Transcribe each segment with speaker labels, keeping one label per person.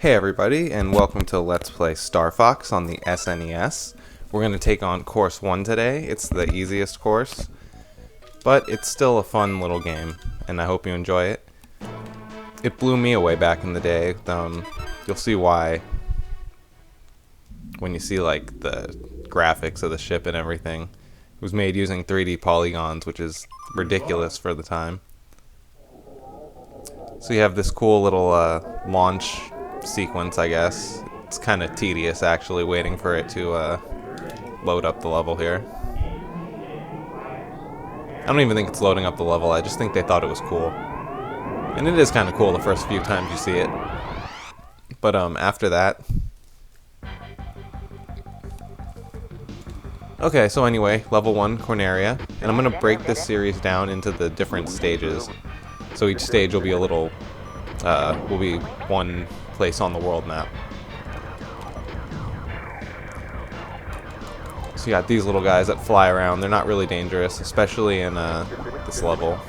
Speaker 1: Hey everybody, and welcome to Let's Play Star Fox on the SNES. We're going to take on Course 1 today. It's the easiest course, but it's still a fun little game, and I hope you enjoy it. It blew me away back in the day. You'll see why when you see like the graphics of the ship and everything. It was made using 3D polygons, which is ridiculous for the time. So you have this cool little launch sequence, I guess. It's kind of tedious actually waiting for it to load up the level here. I don't even think it's loading up the level, I just think they thought it was cool. And it is kind of cool the first few times you see it. But after that... Okay, so anyway, level 1, Corneria. And I'm going to break this series down into the different stages. So each stage will be a little... will be one place on the world map. So you got these little guys that fly around. They're not really dangerous, especially in this level,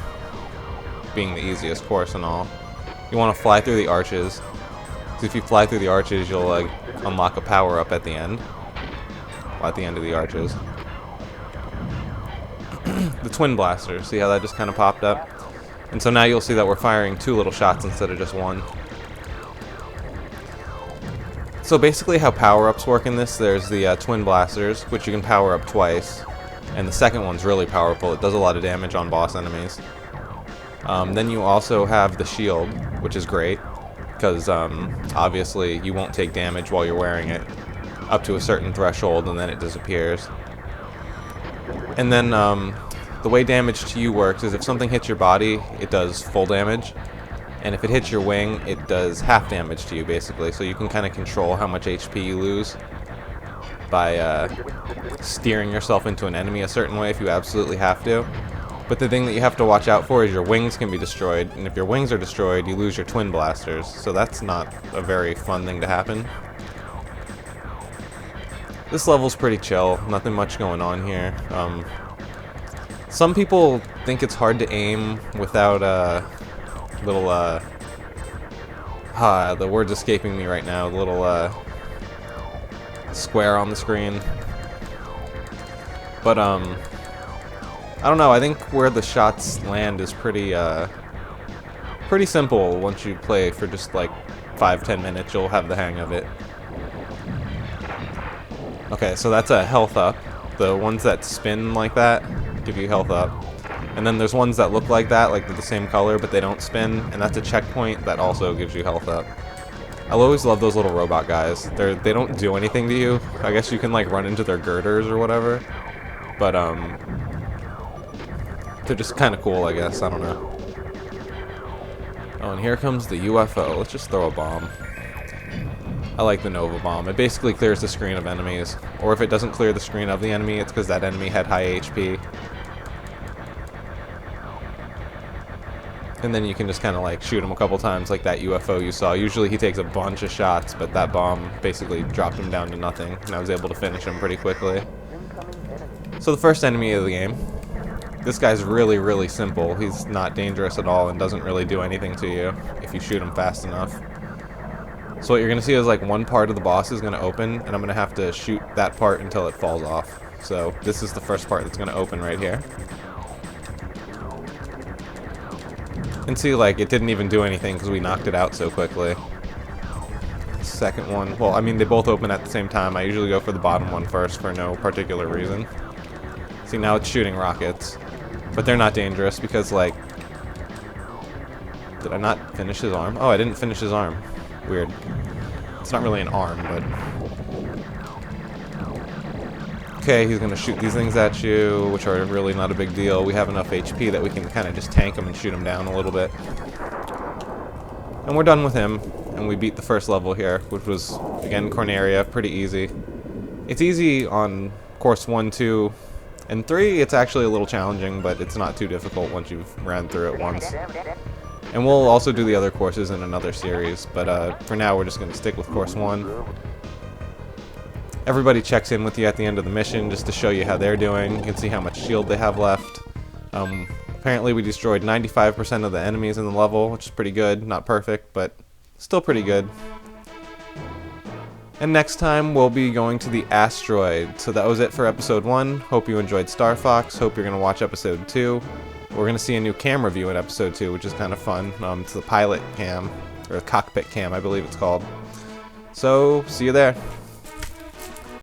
Speaker 1: being the easiest course and all. You want to fly through the arches. Because if you fly through the arches, you'll unlock a power-up at the end. Well, at the end of the arches. The twin blaster. See how that just kind of popped up? And so now you'll see that we're firing 2 little shots instead of just 1. So basically how power-ups work in this, there's the twin blasters, which you can power up twice. And the second one's really powerful. It does a lot of damage on boss enemies. Then you also have the shield, which is great. Because obviously you won't take damage while you're wearing it. Up to a certain threshold and then it disappears. And then the way damage to you works is if something hits your body, it does full damage. And if it hits your wing, it does half damage to you, basically. So you can kind of control how much HP you lose by steering yourself into an enemy a certain way if you absolutely have to. But the thing that you have to watch out for is your wings can be destroyed. And if your wings are destroyed, you lose your twin blasters. So that's not a very fun thing to happen. This level's pretty chill. Nothing much going on here. Some people think it's hard to aim without little the word's escaping me right now. The little square on the screen. But I don't know. I think where the shots land is pretty simple. Once you play for just like 5-10 minutes, you'll have the hang of it. Okay, so that's a health up. The ones that spin like that give you health up. And then there's ones that look like that, like they're the same color, but they don't spin, and that's a checkpoint that also gives you health up. I'll always love those little robot guys. They don't do anything to you. I guess you can like run into their girders or whatever. But they're just kind of cool, I guess. I don't know. Oh, and here comes the UFO. Let's just throw a bomb. I like the Nova Bomb. It basically clears the screen of enemies. Or if it doesn't clear the screen of the enemy, it's because that enemy had high HP. And then you can just kind of like shoot him a couple times like that UFO you saw. Usually he takes a bunch of shots, but that bomb basically dropped him down to nothing. And I was able to finish him pretty quickly. So the first enemy of the game. This guy's really, really simple. He's not dangerous at all and doesn't really do anything to you if you shoot him fast enough. So what you're going to see is like one part of the boss is going to open, and I'm going to have to shoot that part until it falls off. So this is the first part that's going to open right here. And see, like, it didn't even do anything because we knocked it out so quickly. Second one, well, I mean, they both open at the same time. I usually go for the bottom one first for no particular reason. See, now it's shooting rockets. But they're not dangerous because, like... Did I not finish his arm? Oh, I didn't finish his arm. Weird. It's not really an arm, but... Okay, he's gonna shoot these things at you, which are really not a big deal. We have enough HP that we can kind of just tank him and shoot him down a little bit. And we're done with him, and we beat the first level here, which was, again, Corneria. Pretty easy. It's easy on course 1, 2, and 3. It's actually a little challenging, but it's not too difficult once you've ran through it once. And we'll also do the other courses in another series, but for now we're just going to stick with course 1. Everybody checks in with you at the end of the mission just to show you how they're doing. You can see how much shield they have left. Apparently we destroyed 95% of the enemies in the level, which is pretty good. Not perfect, but still pretty good. And next time, we'll be going to the asteroid. So that was it for episode 1. Hope you enjoyed Star Fox. Hope you're going to watch episode 2. We're going to see a new camera view in episode 2, which is kind of fun. It's the pilot cam, or cockpit cam, I believe it's called. So, see you there.